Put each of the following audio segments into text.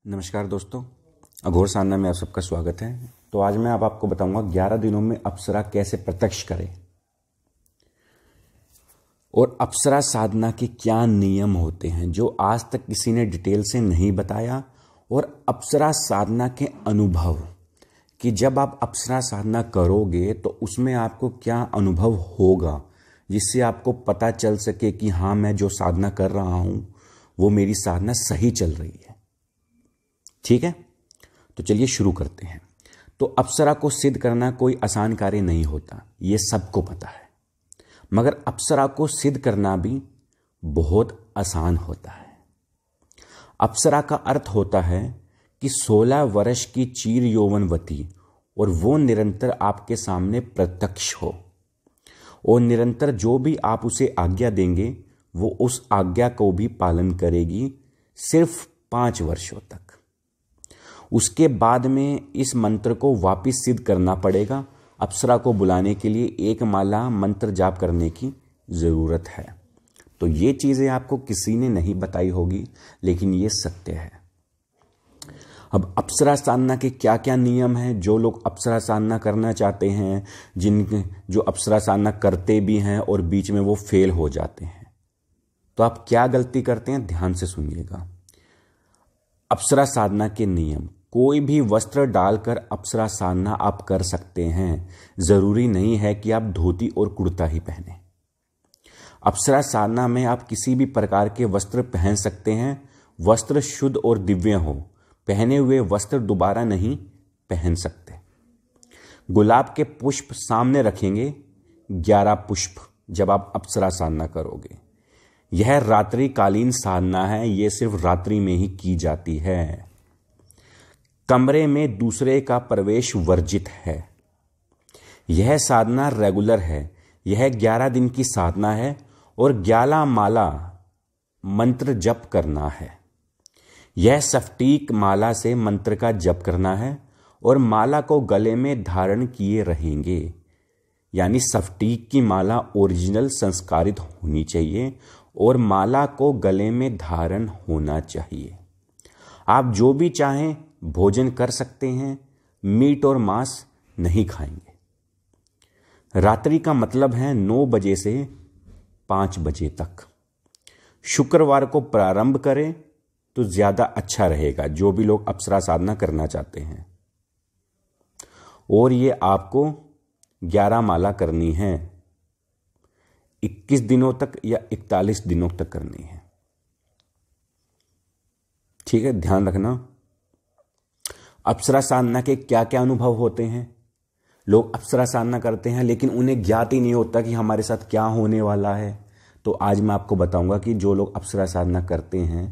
नमस्कार दोस्तों, अघोर साधना में आप सबका स्वागत है। तो आज मैं आपको बताऊंगा 11 दिनों में अप्सरा कैसे प्रत्यक्ष करें और अप्सरा साधना के क्या नियम होते हैं जो आज तक किसी ने डिटेल से नहीं बताया, और अप्सरा साधना के अनुभव कि जब आप अप्सरा साधना करोगे तो उसमें आपको क्या अनुभव होगा, जिससे आपको पता चल सके कि हाँ, मैं जो साधना कर रहा हूं वो मेरी साधना सही चल रही है। ठीक है, तो चलिए शुरू करते हैं। तो अप्सरा को सिद्ध करना कोई आसान कार्य नहीं होता, ये सबको पता है, मगर अप्सरा को सिद्ध करना भी बहुत आसान होता है। अप्सरा का अर्थ होता है कि 16 वर्ष की चीर यौवनवती और वो निरंतर आपके सामने प्रत्यक्ष हो, और निरंतर जो भी आप उसे आज्ञा देंगे वो उस आज्ञा को भी पालन करेगी, सिर्फ 5 वर्षों तक। उसके बाद में इस मंत्र को वापिस सिद्ध करना पड़ेगा। अप्सरा को बुलाने के लिए एक माला मंत्र जाप करने की जरूरत है। तो ये चीजें आपको किसी ने नहीं बताई होगी, लेकिन ये सत्य है। अब अप्सरा साधना के क्या क्या नियम हैं, जो लोग अप्सरा साधना करना चाहते हैं, जो अप्सरा साधना करते भी हैं और बीच में वो फेल हो जाते हैं, तो आप क्या गलती करते हैं, ध्यान से सुनिएगा। अप्सरा साधना के नियम: कोई भी वस्त्र डालकर अप्सरा साधना आप कर सकते हैं, जरूरी नहीं है कि आप धोती और कुर्ता ही पहने। अप्सरा साधना में आप किसी भी प्रकार के वस्त्र पहन सकते हैं, वस्त्र शुद्ध और दिव्य हो। पहने हुए वस्त्र दोबारा नहीं पहन सकते। गुलाब के पुष्प सामने रखेंगे, 11 पुष्प, जब आप अप्सरा साधना करोगे। यह रात्रिकालीन साधना है, यह सिर्फ रात्रि में ही की जाती है। कमरे में दूसरे का प्रवेश वर्जित है। यह साधना रेगुलर है। यह 11 दिन की साधना है और 11 माला मंत्र जप करना है। यह सफ्टीक माला से मंत्र का जप करना है और माला को गले में धारण किए रहेंगे। यानी सफ्टीक की माला ओरिजिनल संस्कारित होनी चाहिए और माला को गले में धारण होना चाहिए। आप जो भी चाहें भोजन कर सकते हैं, मीट और मांस नहीं खाएंगे। रात्रि का मतलब है 9 बजे से 5 बजे तक। शुक्रवार को प्रारंभ करें तो ज्यादा अच्छा रहेगा, जो भी लोग अप्सरा साधना करना चाहते हैं। और ये आपको 11 माला करनी है, 21 दिनों तक या 41 दिनों तक करनी है। ठीक है, ध्यान रखना। अप्सरा साधना के क्या क्या अनुभव होते हैं। लोग अप्सरा साधना करते हैं लेकिन उन्हें ज्ञात ही नहीं होता कि हमारे साथ क्या होने वाला है। तो आज मैं आपको बताऊंगा कि जो लोग अप्सरा साधना करते हैं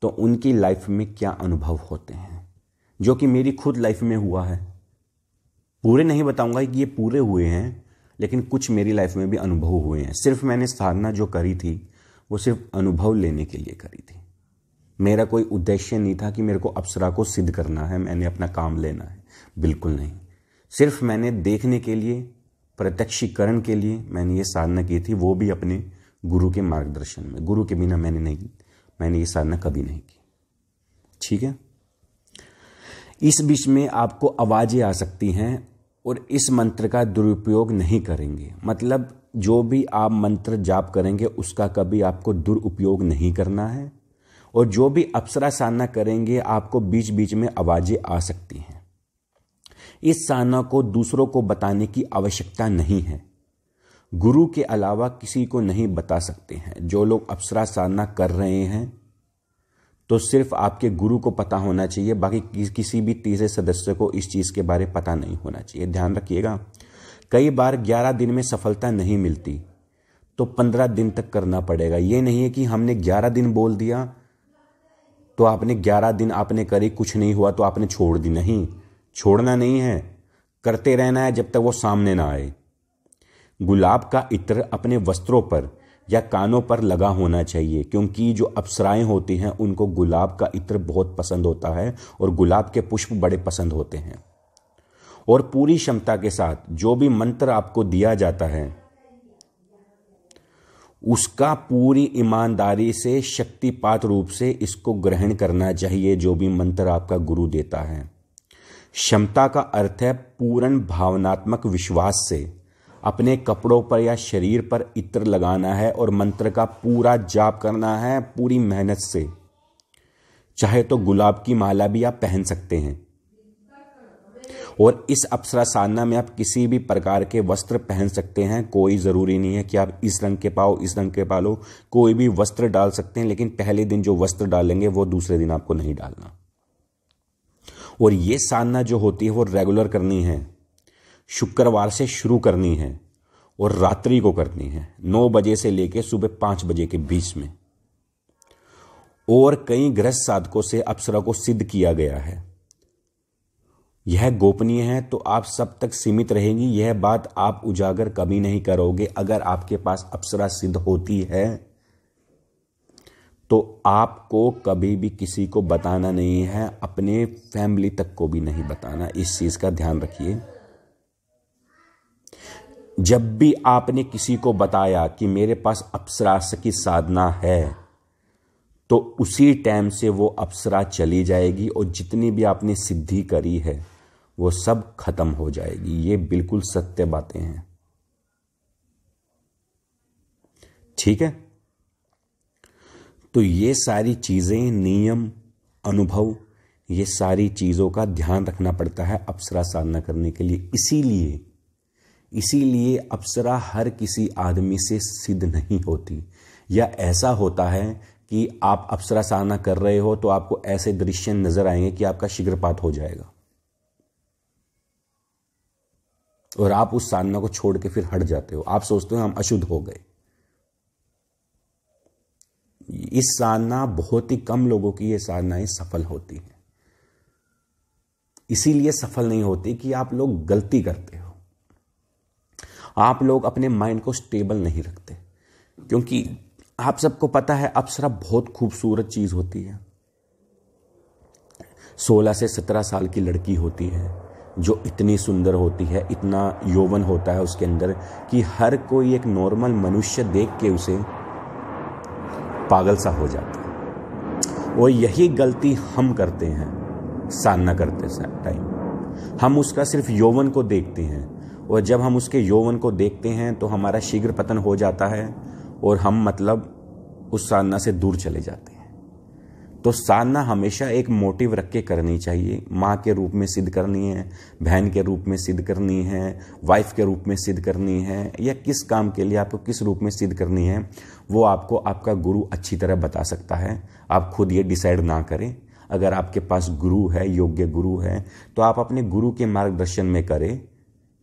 तो उनकी लाइफ में क्या अनुभव होते हैं, जो कि मेरी खुद लाइफ में हुआ है। पूरे नहीं बताऊंगा कि ये पूरे हुए हैं, लेकिन कुछ मेरी लाइफ में भी अनुभव हुए हैं। सिर्फ मैंने साधना जो करी थी वो सिर्फ अनुभव लेने के लिए करी थी। मेरा कोई उद्देश्य नहीं था कि मेरे को अप्सरा को सिद्ध करना है, मैंने अपना काम लेना है, बिल्कुल नहीं। सिर्फ मैंने देखने के लिए, प्रत्यक्षीकरण के लिए मैंने ये साधना की थी, वो भी अपने गुरु के मार्गदर्शन में। गुरु के बिना मैंने ये साधना कभी नहीं की। ठीक है, इस बीच में आपको आवाजें आ सकती हैं और इस मंत्र का दुरुपयोग नहीं करेंगे। मतलब जो भी आप मंत्र जाप करेंगे उसका कभी आपको दुरुपयोग नहीं करना है। और जो भी अप्सरा साधना करेंगे आपको बीच बीच में आवाजें आ सकती हैं। इस साधना को दूसरों को बताने की आवश्यकता नहीं है। गुरु के अलावा किसी को नहीं बता सकते हैं। जो लोग अप्सरा साधना कर रहे हैं तो सिर्फ आपके गुरु को पता होना चाहिए, बाकी किसी भी तीसरे सदस्य को इस चीज के बारे में पता नहीं होना चाहिए। ध्यान रखिएगा। कई बार 11 दिन में सफलता नहीं मिलती तो 15 दिन तक करना पड़ेगा। ये नहीं है कि हमने 11 दिन बोल दिया तो आपने 11 दिन आपने करी, कुछ नहीं हुआ तो आपने छोड़ दी। नहीं, छोड़ना नहीं है, करते रहना है जब तक वो सामने ना आए। गुलाब का इत्र अपने वस्त्रों पर या कानों पर लगा होना चाहिए, क्योंकि जो अप्सराएं होती हैं उनको गुलाब का इत्र बहुत पसंद होता है और गुलाब के पुष्प बड़े पसंद होते हैं। और पूरी क्षमता के साथ जो भी मंत्र आपको दिया जाता है उसका पूरी ईमानदारी से शक्तिपात रूप से इसको ग्रहण करना चाहिए, जो भी मंत्र आपका गुरु देता है। क्षमता का अर्थ है पूर्ण भावनात्मक विश्वास से अपने कपड़ों पर या शरीर पर इत्र लगाना है और मंत्र का पूरा जाप करना है पूरी मेहनत से। चाहे तो गुलाब की माला भी आप पहन सकते हैं। और इस अप्सरा साधना में आप किसी भी प्रकार के वस्त्र पहन सकते हैं, कोई ज़रूरी नहीं है कि आप इस रंग के पाओ इस रंग के पालो, कोई भी वस्त्र डाल सकते हैं, लेकिन पहले दिन जो वस्त्र डालेंगे वो दूसरे दिन आपको नहीं डालना। और ये साधना जो होती है वो रेगुलर करनी है, शुक्रवार से शुरू करनी है और रात्रि को करनी है, 9 बजे से लेकर सुबह 5 बजे के बीच में। और कई गृहस्थ साधकों से अप्सरा को सिद्ध किया गया है। यह गोपनीय है तो आप सब तक सीमित रहेगी, यह बात आप उजागर कभी नहीं करोगे। अगर आपके पास अप्सरा सिद्ध होती है तो आपको कभी भी किसी को बताना नहीं है, अपने फैमिली तक को भी नहीं बताना। इस चीज का ध्यान रखिए। जब भी आपने किसी को बताया कि मेरे पास अप्सरा की साधना है, तो उसी टाइम से वो अप्सरा चली जाएगी और जितनी भी आपने सिद्धि करी है वो सब खत्म हो जाएगी। ये बिल्कुल सत्य बातें हैं, ठीक है। तो ये सारी चीजें, नियम, अनुभव, ये सारी चीजों का ध्यान रखना पड़ता है अप्सरा साधना करने के लिए। इसीलिए अप्सरा हर किसी आदमी से सिद्ध नहीं होती। या ऐसा होता है कि आप अप्सरा साधना कर रहे हो तो आपको ऐसे दृश्य नजर आएंगे कि आपका शीघ्रपात हो जाएगा और आप उस साधना को छोड़ के फिर हट जाते हो। आप सोचते हो हम अशुद्ध हो गए। इस साधना, बहुत ही कम लोगों की ये साधनाएं सफल होती हैं। इसीलिए सफल नहीं होती कि आप लोग गलती करते हो, आप लोग अपने माइंड को स्टेबल नहीं रखते। क्योंकि आप सबको पता है अप्सरा बहुत खूबसूरत चीज होती है। 16 से 17 साल की लड़की होती है जो इतनी सुंदर होती है, इतना यौवन होता है उसके अंदर कि हर कोई एक नॉर्मल मनुष्य देख के उसे पागल सा हो जाता है। और यही गलती हम करते हैं साधना करते टाइम। हम उसका सिर्फ यौवन को देखते हैं और जब हम उसके यौवन को देखते हैं तो हमारा शीघ्र पतन हो जाता है और हम मतलब उस साधना से दूर चले जाते हैं। तो साधना हमेशा एक मोटिव रख के करनी चाहिए। माँ के रूप में सिद्ध करनी है, बहन के रूप में सिद्ध करनी है, वाइफ के रूप में सिद्ध करनी है, या किस काम के लिए आपको किस रूप में सिद्ध करनी है वो आपको आपका गुरु अच्छी तरह बता सकता है। आप खुद ये डिसाइड ना करें। अगर आपके पास गुरु है, योग्य गुरु है, तो आप अपने गुरु के मार्गदर्शन में करें।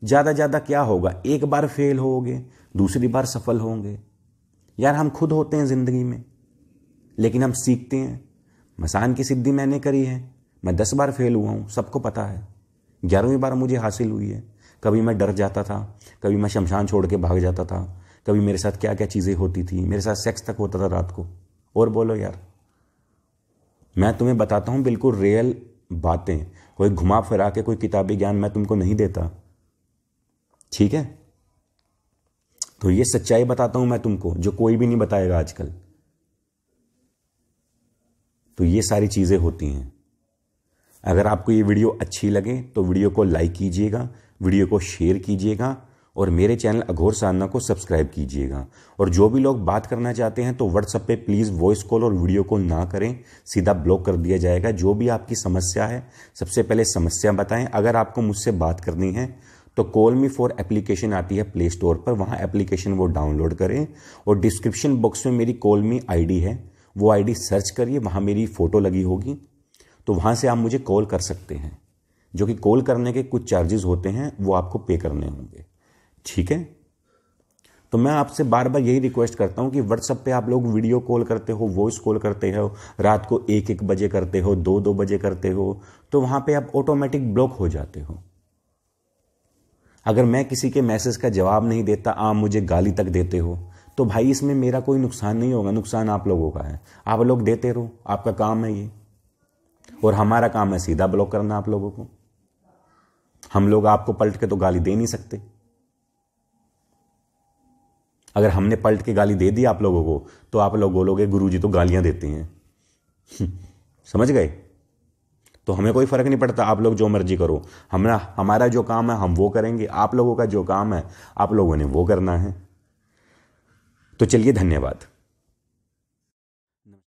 ज़्यादा क्या होगा, एक बार फेल होगे, दूसरी बार सफल होंगे। यार हम खुद होते हैं जिंदगी में, लेकिन हम सीखते हैं। मसान की सिद्धि मैंने करी है, मैं 10 बार फेल हुआ हूं, सबको पता है। 11वीं बार मुझे हासिल हुई है। कभी मैं डर जाता था, कभी मैं शमशान छोड़ के भाग जाता था, कभी मेरे साथ क्या क्या चीजें होती थी, मेरे साथ सेक्स तक होता था रात को। और बोलो यार, मैं तुम्हें बताता हूं बिल्कुल रियल बातें, कोई घुमा फिरा के कोई किताबी ज्ञान मैं तुमको नहीं देता, ठीक है। तो ये सच्चाई बताता हूं मैं तुमको, जो कोई भी नहीं बताएगा आजकल। तो ये सारी चीजें होती हैं। अगर आपको ये वीडियो अच्छी लगे तो वीडियो को लाइक कीजिएगा, वीडियो को शेयर कीजिएगा और मेरे चैनल अघोर साधना को सब्सक्राइब कीजिएगा। और जो भी लोग बात करना चाहते हैं तो व्हाट्सएप पे प्लीज़ वॉइस कॉल और वीडियो कॉल ना करें, सीधा ब्लॉक कर दिया जाएगा। जो भी आपकी समस्या है सबसे पहले समस्या बताएं। अगर आपको मुझसे बात करनी है तो कॉल मी फॉर एप्लीकेशन आती है प्ले स्टोर पर, वहाँ एप्लीकेशन वो डाउनलोड करें और डिस्क्रिप्शन बॉक्स में मेरी कॉल मी आईडी है, वो आईडी सर्च करिए, वहाँ मेरी फ़ोटो लगी होगी, तो वहाँ से आप मुझे कॉल कर सकते हैं। जो कि कॉल करने के कुछ चार्जेस होते हैं वो आपको पे करने होंगे, ठीक है। तो मैं आपसे बार बार यही रिक्वेस्ट करता हूँ कि व्हाट्सएप पे आप लोग वीडियो कॉल करते हो, वॉइस कॉल करते हो, रात को 1-1 बजे करते हो, 2-2 बजे करते हो, तो वहाँ पे आप ऑटोमेटिक ब्लॉक हो जाते हो। अगर मैं किसी के मैसेज का जवाब नहीं देता, आप मुझे गाली तक देते हो, तो भाई इसमें मेरा कोई नुकसान नहीं होगा, नुकसान आप लोगों का है। आप लोग देते रहो, आपका काम है ये, और हमारा काम है सीधा ब्लॉक करना आप लोगों को। हम लोग आपको पलट के तो गाली दे नहीं सकते। अगर हमने पलट के गाली दे दी आप लोगों को तो आप लोग बोलोगे गुरुजी तो गालियां देते हैं। समझ गए? तो हमें कोई फर्क नहीं पड़ता, आप लोग जो मर्जी करो, हमारा जो काम है हम वो करेंगे, आप लोगों का जो काम है आप लोगों ने वो करना है। तो चलिए, धन्यवाद।